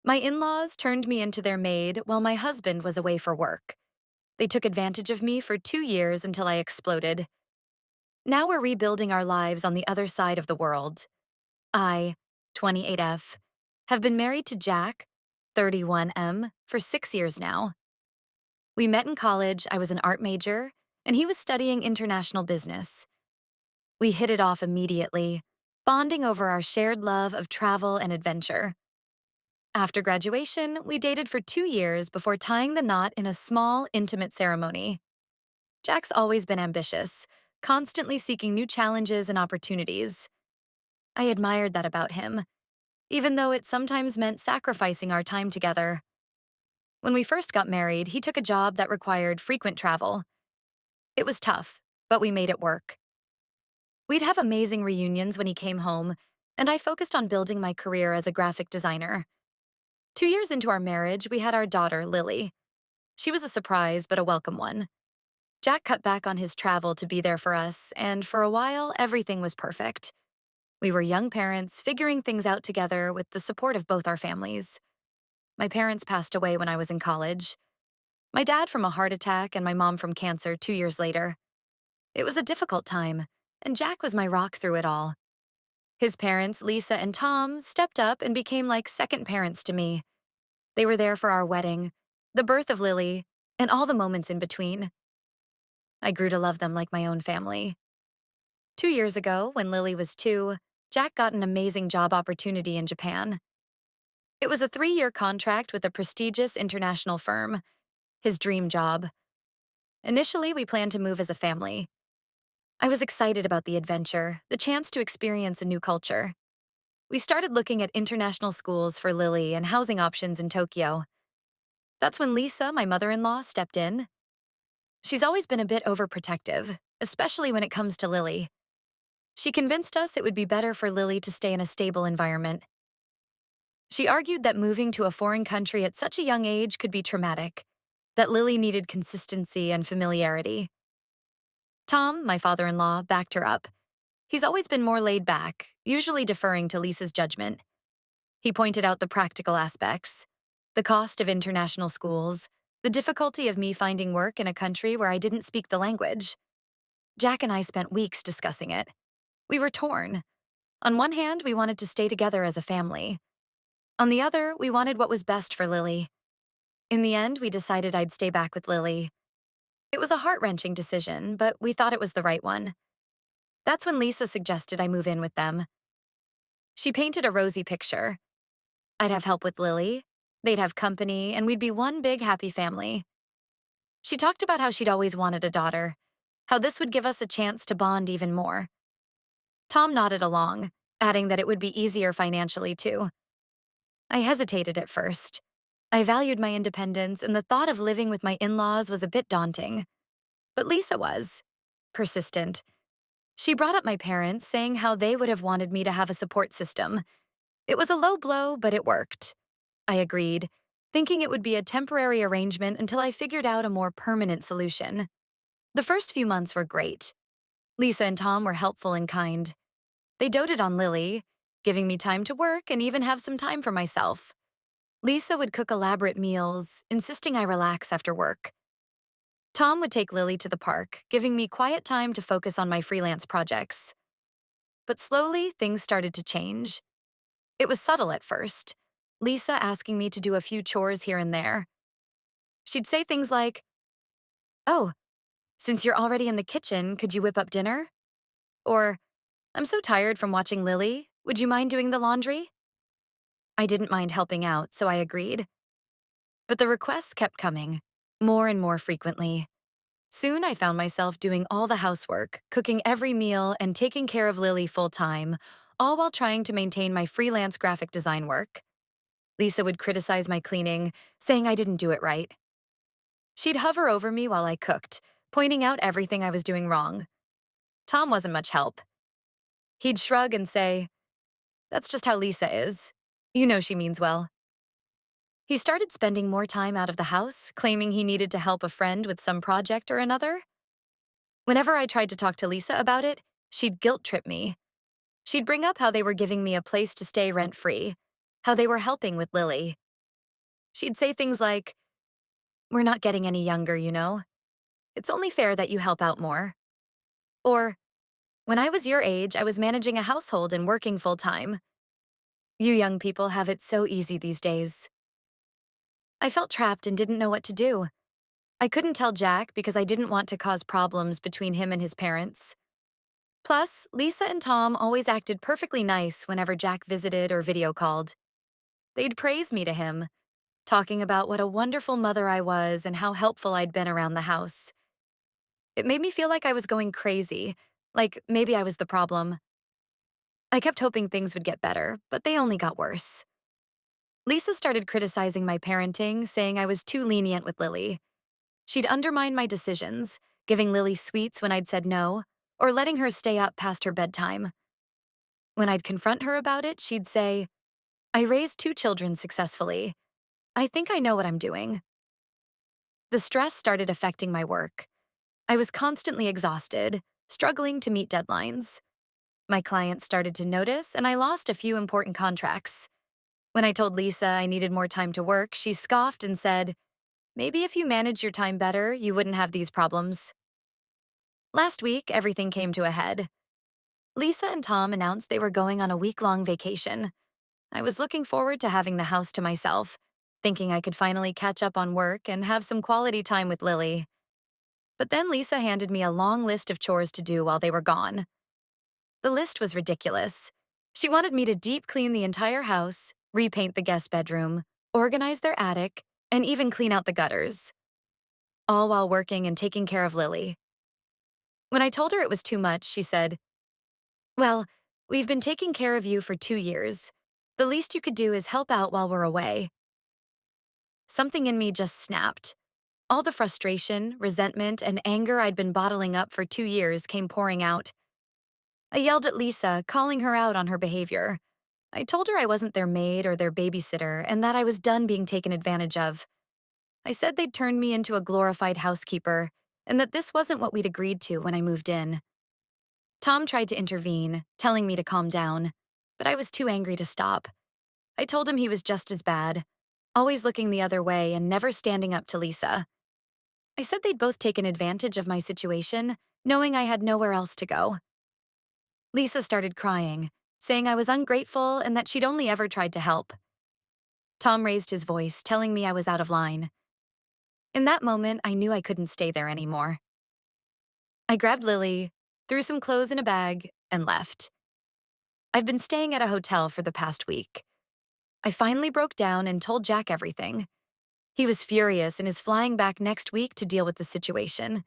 My in-laws turned me into their maid while my husband was away for work. They took advantage of me for 2 years until I exploded. Now we're rebuilding our lives on the other side of the world. I, 28F, have been married to Jack, 31M, for 6 years now. We met in college, I was an art major, and he was studying international business. We hit it off immediately, bonding over our shared love of travel and adventure. After graduation, we dated for 2 years before tying the knot in a small, intimate ceremony. Jack's always been ambitious, constantly seeking new challenges and opportunities. I admired that about him, even though it sometimes meant sacrificing our time together. When we first got married, he took a job that required frequent travel. It was tough, but we made it work. We'd have amazing reunions when he came home, and I focused on building my career as a graphic designer. 2 years into our marriage, we had our daughter, Lily. She was a surprise, but a welcome one. Jack cut back on his travel to be there for us, and for a while, everything was perfect. We were young parents, figuring things out together with the support of both our families. My parents passed away when I was in college. My dad from a heart attack and my mom from cancer 2 years later. It was a difficult time, and Jack was my rock through it all. His parents, Lisa and Tom, stepped up and became like second parents to me. They were there for our wedding, the birth of Lily, and all the moments in between. I grew to love them like my own family. 2 years ago, when Lily was 2, Jack got an amazing job opportunity in Japan. It was a 3-year contract with a prestigious international firm, his dream job. Initially, we planned to move as a family. I was excited about the adventure, the chance to experience a new culture. We started looking at international schools for Lily and housing options in Tokyo. That's when Lisa, my mother-in-law, stepped in. She's always been a bit overprotective, especially when it comes to Lily. She convinced us it would be better for Lily to stay in a stable environment. She argued that moving to a foreign country at such a young age could be traumatic, that Lily needed consistency and familiarity. Tom, my father-in-law, backed her up. He's always been more laid back, usually deferring to Lisa's judgment. He pointed out the practical aspects, the cost of international schools, the difficulty of me finding work in a country where I didn't speak the language. Jack and I spent weeks discussing it. We were torn. On one hand, we wanted to stay together as a family. On the other, we wanted what was best for Lily. In the end, we decided I'd stay back with Lily. It was a heart-wrenching decision, but we thought it was the right one. That's when Lisa suggested I move in with them. She painted a rosy picture. I'd have help with Lily, they'd have company, and we'd be one big happy family. She talked about how she'd always wanted a daughter, how this would give us a chance to bond even more. Tom nodded along, adding that it would be easier financially too. I hesitated at first. I valued my independence, and the thought of living with my in-laws was a bit daunting. But Lisa was persistent. She brought up my parents, saying how they would have wanted me to have a support system. It was a low blow, but it worked. I agreed, thinking it would be a temporary arrangement until I figured out a more permanent solution. The first few months were great. Lisa and Tom were helpful and kind. They doted on Lily, giving me time to work and even have some time for myself. Lisa would cook elaborate meals, insisting I relax after work. Tom would take Lily to the park, giving me quiet time to focus on my freelance projects. But slowly, things started to change. It was subtle at first, Lisa asking me to do a few chores here and there. She'd say things like, "Oh, since you're already in the kitchen, could you whip up dinner?" Or, "I'm so tired from watching Lily, would you mind doing the laundry?" I didn't mind helping out, so I agreed. But the requests kept coming, more and more frequently. Soon I found myself doing all the housework, cooking every meal, and taking care of Lily full-time, all while trying to maintain my freelance graphic design work. Lisa would criticize my cleaning, saying I didn't do it right. She'd hover over me while I cooked, pointing out everything I was doing wrong. Tom wasn't much help. He'd shrug and say, "That's just how Lisa is. You know she means well." He started spending more time out of the house, claiming he needed to help a friend with some project or another. Whenever I tried to talk to Lisa about it, she'd guilt-trip me. She'd bring up how they were giving me a place to stay rent-free, how they were helping with Lily. She'd say things like, "We're not getting any younger, you know. It's only fair that you help out more." Or, "When I was your age, I was managing a household and working full time. You young people have it so easy these days." I felt trapped and didn't know what to do. I couldn't tell Jack because I didn't want to cause problems between him and his parents. Plus, Lisa and Tom always acted perfectly nice whenever Jack visited or video called. They'd praise me to him, talking about what a wonderful mother I was and how helpful I'd been around the house. It made me feel like I was going crazy, like maybe I was the problem. I kept hoping things would get better, but they only got worse. Lisa started criticizing my parenting, saying I was too lenient with Lily. She'd undermine my decisions, giving Lily sweets when I'd said no, or letting her stay up past her bedtime. When I'd confront her about it, she'd say, "I raised two children successfully. I think I know what I'm doing." The stress started affecting my work. I was constantly exhausted, struggling to meet deadlines. My clients started to notice, and I lost a few important contracts. When I told Lisa I needed more time to work, she scoffed and said, "Maybe if you manage your time better, you wouldn't have these problems." Last week, everything came to a head. Lisa and Tom announced they were going on a week-long vacation. I was looking forward to having the house to myself, thinking I could finally catch up on work and have some quality time with Lily. But then Lisa handed me a long list of chores to do while they were gone. The list was ridiculous. She wanted me to deep clean the entire house, repaint the guest bedroom, organize their attic, and even clean out the gutters, all while working and taking care of Lily. When I told her it was too much, she said, "Well, we've been taking care of you for 2 years. The least you could do is help out while we're away." Something in me just snapped. All the frustration, resentment, and anger I'd been bottling up for 2 years came pouring out. I yelled at Lisa, calling her out on her behavior. I told her I wasn't their maid or their babysitter and that I was done being taken advantage of. I said they'd turned me into a glorified housekeeper and that this wasn't what we'd agreed to when I moved in. Tom tried to intervene, telling me to calm down, but I was too angry to stop. I told him he was just as bad, always looking the other way and never standing up to Lisa. I said they'd both taken advantage of my situation, knowing I had nowhere else to go. Lisa started crying, saying I was ungrateful and that she'd only ever tried to help. Tom raised his voice, telling me I was out of line. In that moment, I knew I couldn't stay there anymore. I grabbed Lily, threw some clothes in a bag, and left. I've been staying at a hotel for the past week. I finally broke down and told Jack everything. He was furious and is flying back next week to deal with the situation.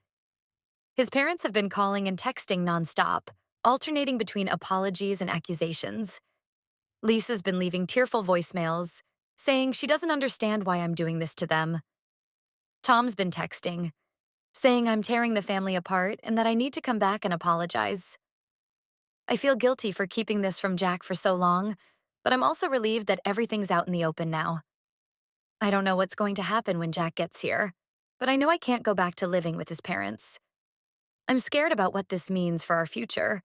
His parents have been calling and texting nonstop, alternating between apologies and accusations. Lisa's been leaving tearful voicemails, saying she doesn't understand why I'm doing this to them. Tom's been texting, saying I'm tearing the family apart and that I need to come back and apologize. I feel guilty for keeping this from Jack for so long, but I'm also relieved that everything's out in the open now. I don't know what's going to happen when Jack gets here, but I know I can't go back to living with his parents. I'm scared about what this means for our future,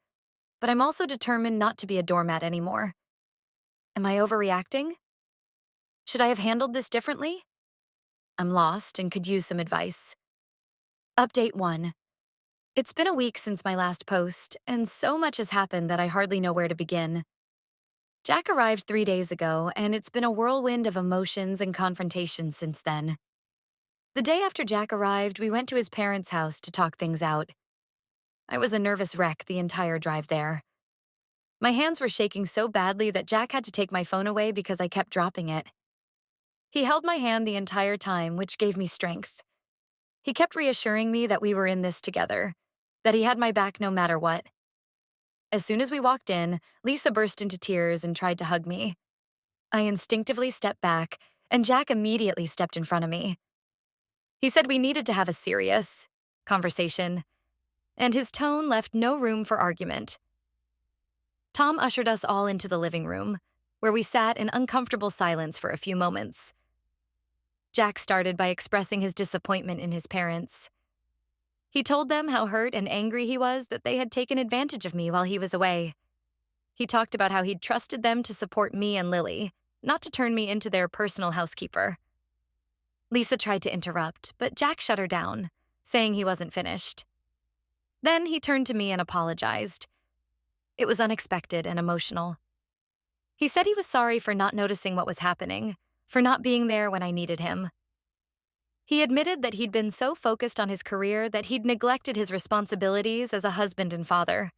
but I'm also determined not to be a doormat anymore. Am I overreacting? Should I have handled this differently? I'm lost and could use some advice. Update 1. It's been a week since my last post, and so much has happened that I hardly know where to begin. Jack arrived 3 days ago, and it's been a whirlwind of emotions and confrontations since then. The day after Jack arrived, we went to his parents' house to talk things out. I was a nervous wreck the entire drive there. My hands were shaking so badly that Jack had to take my phone away because I kept dropping it. He held my hand the entire time, which gave me strength. He kept reassuring me that we were in this together, that he had my back no matter what. As soon as we walked in, Lisa burst into tears and tried to hug me. I instinctively stepped back, and Jack immediately stepped in front of me. He said we needed to have a serious conversation, and his tone left no room for argument. Tom ushered us all into the living room, where we sat in uncomfortable silence for a few moments. Jack started by expressing his disappointment in his parents. He told them how hurt and angry he was that they had taken advantage of me while he was away. He talked about how he'd trusted them to support me and Lily, not to turn me into their personal housekeeper. Lisa tried to interrupt, but Jack shut her down, saying he wasn't finished. Then he turned to me and apologized. It was unexpected and emotional. He said he was sorry for not noticing what was happening, for not being there when I needed him. He admitted that he'd been so focused on his career that he'd neglected his responsibilities as a husband and father.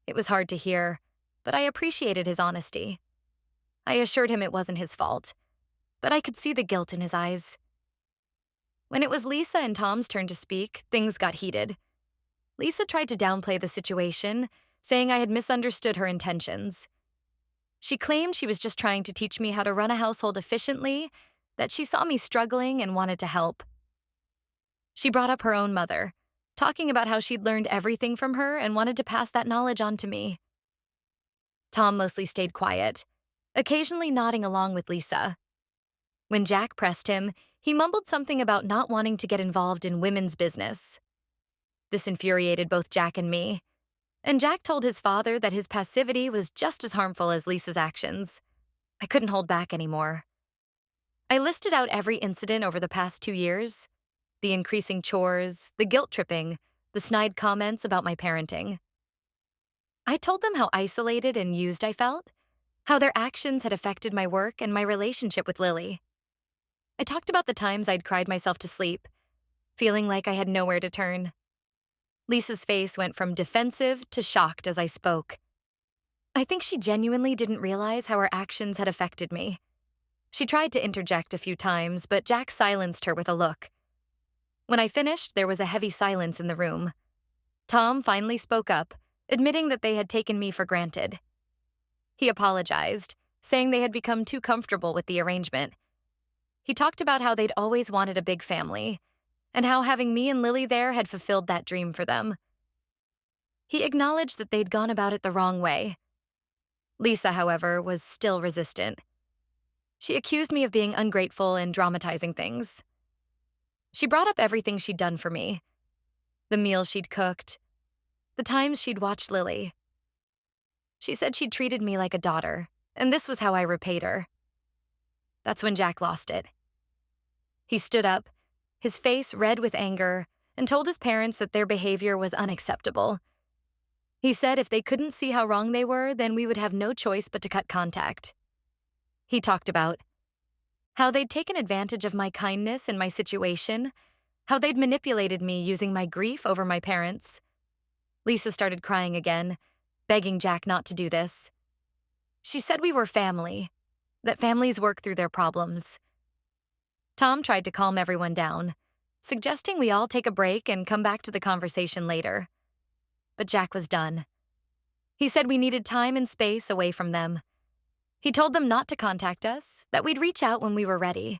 It was hard to hear, but I appreciated his honesty. I assured him it wasn't his fault, but I could see the guilt in his eyes. When it was Lisa and Tom's turn to speak, things got heated. Lisa tried to downplay the situation, saying I had misunderstood her intentions. She claimed she was just trying to teach me how to run a household efficiently, that she saw me struggling and wanted to help. She brought up her own mother, talking about how she'd learned everything from her and wanted to pass that knowledge on to me. Tom mostly stayed quiet, occasionally nodding along with Lisa. When Jack pressed him, he mumbled something about not wanting to get involved in women's business. This infuriated both Jack and me, and Jack told his father that his passivity was just as harmful as Lisa's actions. I couldn't hold back anymore. I listed out every incident over the past 2 years: the increasing chores, the guilt tripping, the snide comments about my parenting. I told them how isolated and used I felt, how their actions had affected my work and my relationship with Lily. I talked about the times I'd cried myself to sleep, feeling like I had nowhere to turn. Lisa's face went from defensive to shocked as I spoke. I think she genuinely didn't realize how her actions had affected me. She tried to interject a few times, but Jack silenced her with a look. When I finished, there was a heavy silence in the room. Tom finally spoke up, admitting that they had taken me for granted. He apologized, saying they had become too comfortable with the arrangement. He talked about how they'd always wanted a big family, and how having me and Lily there had fulfilled that dream for them. He acknowledged that they'd gone about it the wrong way. Lisa, however, was still resistant. She accused me of being ungrateful and dramatizing things. She brought up everything she'd done for me: the meals she'd cooked, the times she'd watched Lily. She said she'd treated me like a daughter, and this was how I repaid her. That's when Jack lost it. He stood up, his face red with anger, and told his parents that their behavior was unacceptable. He said if they couldn't see how wrong they were, then we would have no choice but to cut contact. He talked about how they'd taken advantage of my kindness and my situation, how they'd manipulated me using my grief over my parents. Lisa started crying again, begging Jack not to do this. She said we were family, that families work through their problems. Tom tried to calm everyone down, suggesting we all take a break and come back to the conversation later. But Jack was done. He said we needed time and space away from them. He told them not to contact us, that we'd reach out when we were ready.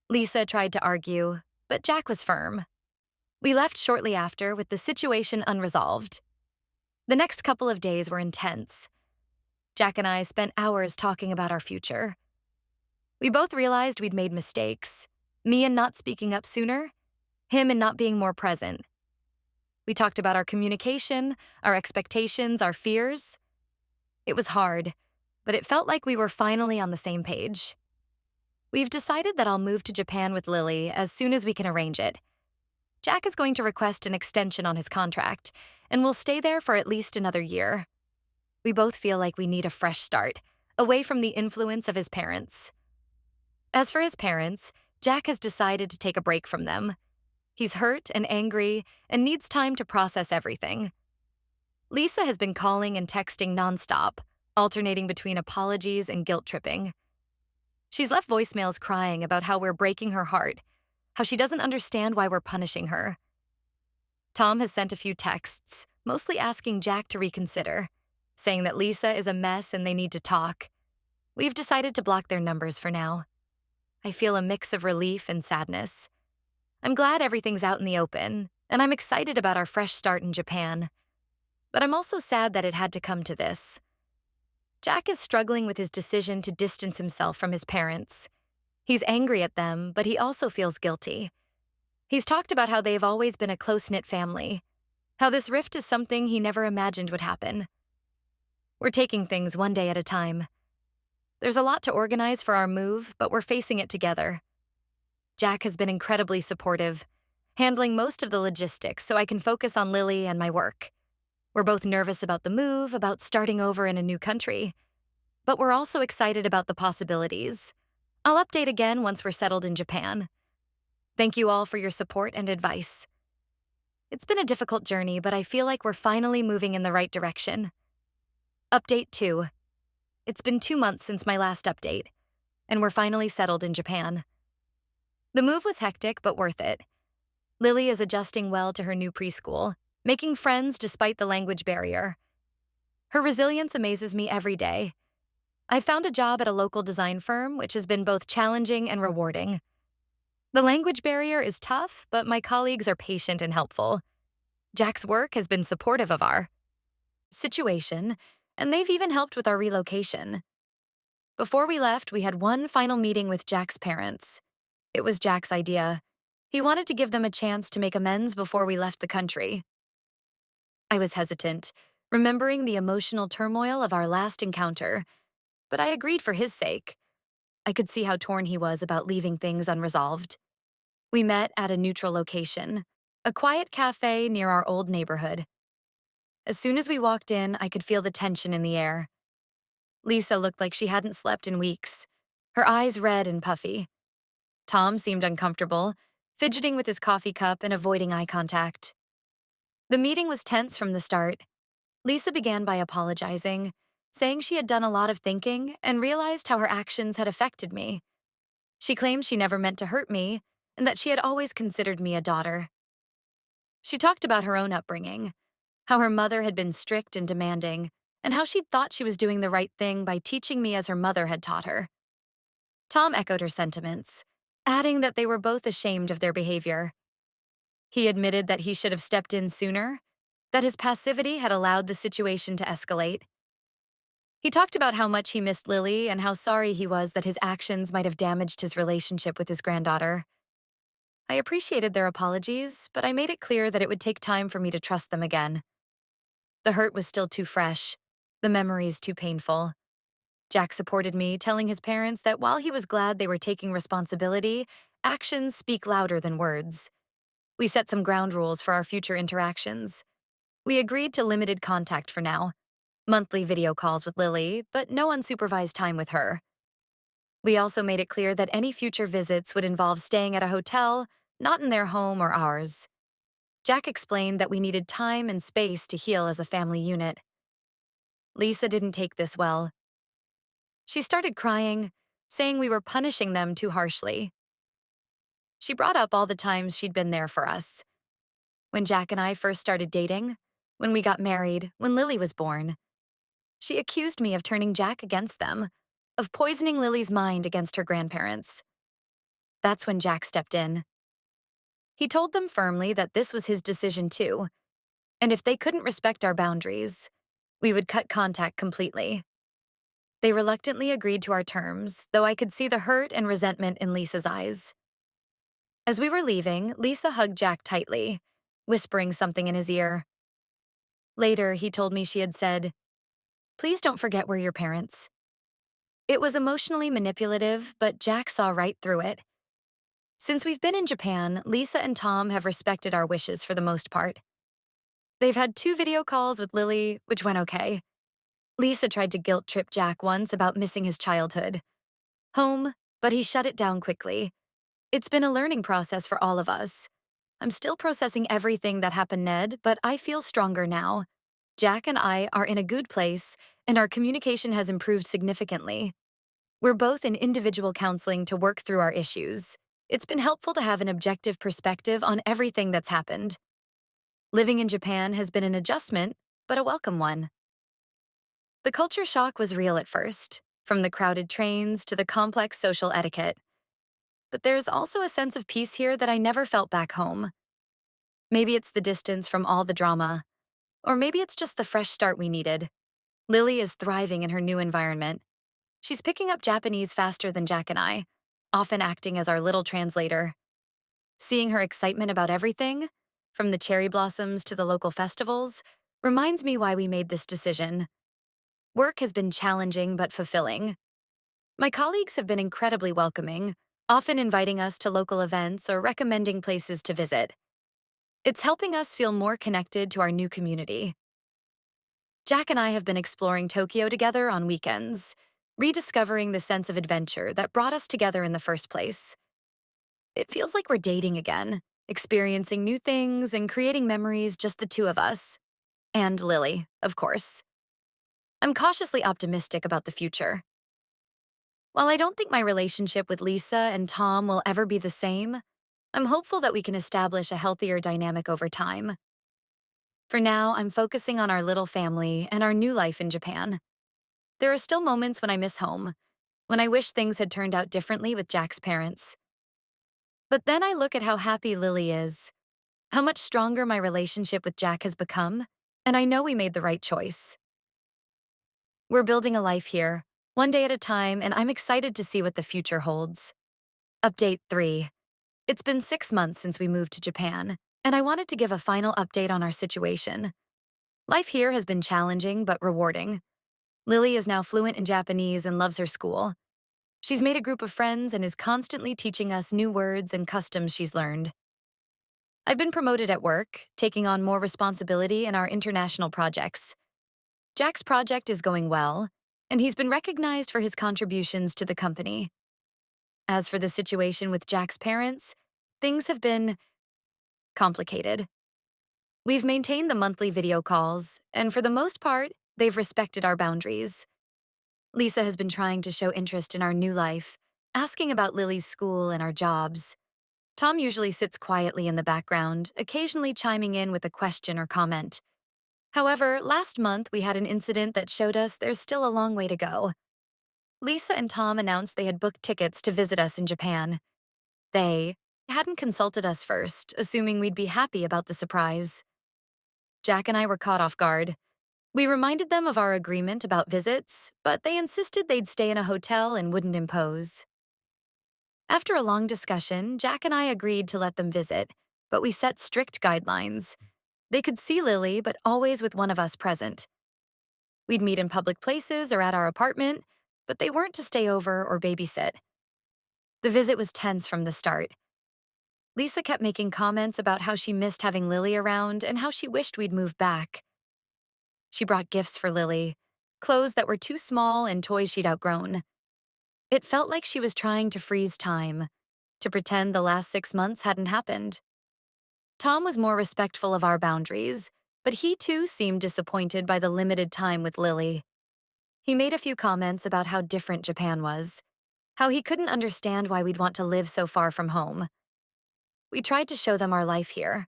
Lisa tried to argue, but Jack was firm. We left shortly after with the situation unresolved. The next couple of days were intense. Jack and I spent hours talking about our future. We both realized we'd made mistakes, me in not speaking up sooner, him in not being more present. We talked about our communication, our expectations, our fears. It was hard, but it felt like we were finally on the same page. We've decided that I'll move to Japan with Lily as soon as we can arrange it. Jack is going to request an extension on his contract, and we'll stay there for at least another year. We both feel like we need a fresh start, away from the influence of his parents. As for his parents, Jack has decided to take a break from them. He's hurt and angry and needs time to process everything. Lisa has been calling and texting nonstop, alternating between apologies and guilt tripping. She's left voicemails crying about how we're breaking her heart, how she doesn't understand why we're punishing her. Tom has sent a few texts, mostly asking Jack to reconsider, saying that Lisa is a mess and they need to talk. We've decided to block their numbers for now. I feel a mix of relief and sadness. I'm glad everything's out in the open, and I'm excited about our fresh start in Japan. But I'm also sad that it had to come to this. Jack is struggling with his decision to distance himself from his parents. He's angry at them, but he also feels guilty. He's talked about how they've always been a close-knit family, how this rift is something he never imagined would happen. We're taking things one day at a time. There's a lot to organize for our move, but we're facing it together. Jack has been incredibly supportive, handling most of the logistics so I can focus on Lily and my work. We're both nervous about the move, about starting over in a new country, but we're also excited about the possibilities. I'll update again once we're settled in Japan. Thank you all for your support and advice. It's been a difficult journey, but I feel like we're finally moving in the right direction. Update 2. It's been 2 months since my last update, and we're finally settled in Japan. The move was hectic, but worth it. Lily is adjusting well to her new preschool, making friends despite the language barrier. Her resilience amazes me every day. I found a job at a local design firm, which has been both challenging and rewarding. The language barrier is tough, but my colleagues are patient and helpful. Jack's work has been supportive of our situation, and they've even helped with our relocation. Before we left, we had one final meeting with Jack's parents. It was Jack's idea. He wanted to give them a chance to make amends before we left the country. I was hesitant, remembering the emotional turmoil of our last encounter, but I agreed for his sake. I could see how torn he was about leaving things unresolved. We met at a neutral location, a quiet cafe near our old neighborhood. As soon as we walked in, I could feel the tension in the air. Lisa looked like she hadn't slept in weeks, her eyes red and puffy. Tom seemed uncomfortable, fidgeting with his coffee cup and avoiding eye contact. The meeting was tense from the start. Lisa began by apologizing, saying she had done a lot of thinking and realized how her actions had affected me. She claimed she never meant to hurt me and that she had always considered me a daughter. She talked about her own upbringing, how her mother had been strict and demanding, and how she thought she was doing the right thing by teaching me as her mother had taught her. Tom echoed her sentiments, adding that they were both ashamed of their behavior. He admitted that he should have stepped in sooner, that his passivity had allowed the situation to escalate. He talked about how much he missed Lily and how sorry he was that his actions might have damaged his relationship with his granddaughter. I appreciated their apologies, but I made it clear that it would take time for me to trust them again. The hurt was still too fresh, the memories too painful. Jack supported me, telling his parents that while he was glad they were taking responsibility, actions speak louder than words. We set some ground rules for our future interactions. We agreed to limited contact for now, monthly video calls with Lily, but no unsupervised time with her. We also made it clear that any future visits would involve staying at a hotel, not in their home or ours. Jack explained that we needed time and space to heal as a family unit. Lisa didn't take this well. She started crying, saying we were punishing them too harshly. She brought up all the times she'd been there for us. When Jack and I first started dating, when we got married, when Lily was born. She accused me of turning Jack against them, of poisoning Lily's mind against her grandparents. That's when Jack stepped in. He told them firmly that this was his decision too, and if they couldn't respect our boundaries, we would cut contact completely. They reluctantly agreed to our terms, though I could see the hurt and resentment in Lisa's eyes. As we were leaving, Lisa hugged Jack tightly, whispering something in his ear. Later, he told me she had said, "Please don't forget we're your parents." It was emotionally manipulative, but Jack saw right through it. Since we've been in Japan, Lisa and Tom have respected our wishes for the most part. They've had 2 video calls with Lily, which went okay. Lisa tried to guilt-trip Jack once about missing his childhood home, but he shut it down quickly. It's been a learning process for all of us. I'm still processing everything that happened, Ned, but I feel stronger now. Jack and I are in a good place, and our communication has improved significantly. We're both in individual counseling to work through our issues. It's been helpful to have an objective perspective on everything that's happened. Living in Japan has been an adjustment, but a welcome one. The culture shock was real at first, from the crowded trains to the complex social etiquette. But there's also a sense of peace here that I never felt back home. Maybe it's the distance from all the drama, or maybe it's just the fresh start we needed. Lily is thriving in her new environment. She's picking up Japanese faster than Jack and I, often acting as our little translator. Seeing her excitement about everything, from the cherry blossoms to the local festivals, reminds me why we made this decision. Work has been challenging but fulfilling. My colleagues have been incredibly welcoming, often inviting us to local events or recommending places to visit. It's helping us feel more connected to our new community. Jack and I have been exploring Tokyo together on weekends, rediscovering the sense of adventure that brought us together in the first place. It feels like we're dating again, experiencing new things and creating memories just the two of us. And Lily, of course. I'm cautiously optimistic about the future. While I don't think my relationship with Lisa and Tom will ever be the same, I'm hopeful that we can establish a healthier dynamic over time. For now, I'm focusing on our little family and our new life in Japan. There are still moments when I miss home, when I wish things had turned out differently with Jack's parents. But then I look at how happy Lily is, how much stronger my relationship with Jack has become, and I know we made the right choice. We're building a life here, one day at a time, and I'm excited to see what the future holds. Update 3. It's been 6 months since we moved to Japan, and I wanted to give a final update on our situation. Life here has been challenging but rewarding. Lily is now fluent in Japanese and loves her school. She's made a group of friends and is constantly teaching us new words and customs she's learned. I've been promoted at work, taking on more responsibility in our international projects. Jack's project is going well, and he's been recognized for his contributions to the company. As for the situation with Jack's parents, things have been complicated. We've maintained the monthly video calls, and for the most part, they've respected our boundaries. Lisa has been trying to show interest in our new life, asking about Lily's school and our jobs. Tom usually sits quietly in the background, occasionally chiming in with a question or comment. However, last month we had an incident that showed us there's still a long way to go. Lisa and Tom announced they had booked tickets to visit us in Japan. They hadn't consulted us first, assuming we'd be happy about the surprise. Jack and I were caught off guard. We reminded them of our agreement about visits, but they insisted they'd stay in a hotel and wouldn't impose. After a long discussion, Jack and I agreed to let them visit, but we set strict guidelines. They could see Lily, but always with one of us present. We'd meet in public places or at our apartment, but they weren't to stay over or babysit. The visit was tense from the start. Lisa kept making comments about how she missed having Lily around and how she wished we'd move back. She brought gifts for Lily, clothes that were too small and toys she'd outgrown. It felt like she was trying to freeze time, to pretend the last 6 months hadn't happened. Tom was more respectful of our boundaries, but he too seemed disappointed by the limited time with Lily. He made a few comments about how different Japan was, how he couldn't understand why we'd want to live so far from home. We tried to show them our life here,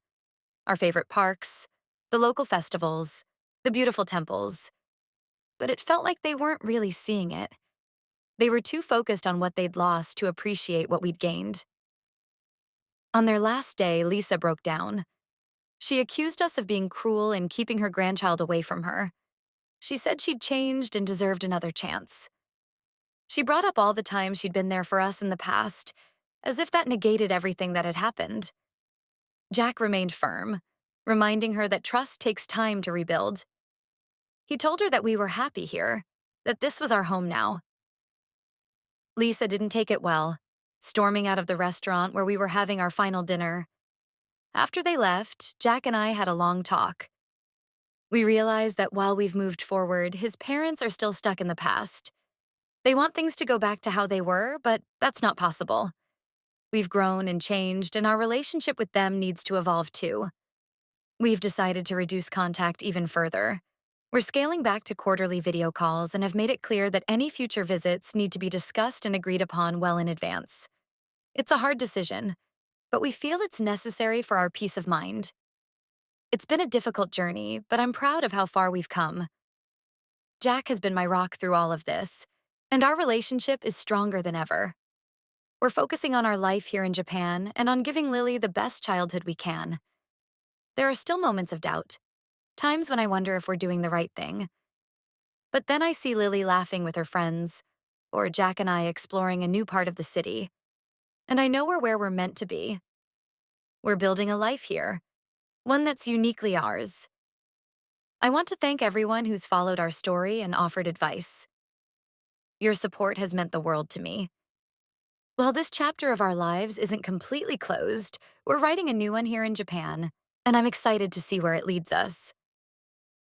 our favorite parks, the local festivals, the beautiful temples, but it felt like they weren't really seeing it. They were too focused on what they'd lost to appreciate what we'd gained. On their last day, Lisa broke down. She accused us of being cruel and keeping her grandchild away from her. She said she'd changed and deserved another chance. She brought up all the times she'd been there for us in the past, as if that negated everything that had happened. Jack remained firm, reminding her that trust takes time to rebuild. He told her that we were happy here, that this was our home now. Lisa didn't take it well, storming out of the restaurant where we were having our final dinner. After they left, Jack and I had a long talk. We realized that while we've moved forward, his parents are still stuck in the past. They want things to go back to how they were, but that's not possible. We've grown and changed, and our relationship with them needs to evolve too. We've decided to reduce contact even further. We're scaling back to quarterly video calls and have made it clear that any future visits need to be discussed and agreed upon well in advance. It's a hard decision, but we feel it's necessary for our peace of mind. It's been a difficult journey, but I'm proud of how far we've come. Jack has been my rock through all of this, and our relationship is stronger than ever. We're focusing on our life here in Japan and on giving Lily the best childhood we can. There are still moments of doubt, times when I wonder if we're doing the right thing. But then I see Lily laughing with her friends, or Jack and I exploring a new part of the city, and I know we're where we're meant to be. We're building a life here, one that's uniquely ours. I want to thank everyone who's followed our story and offered advice. Your support has meant the world to me. While this chapter of our lives isn't completely closed, we're writing a new one here in Japan, and I'm excited to see where it leads us.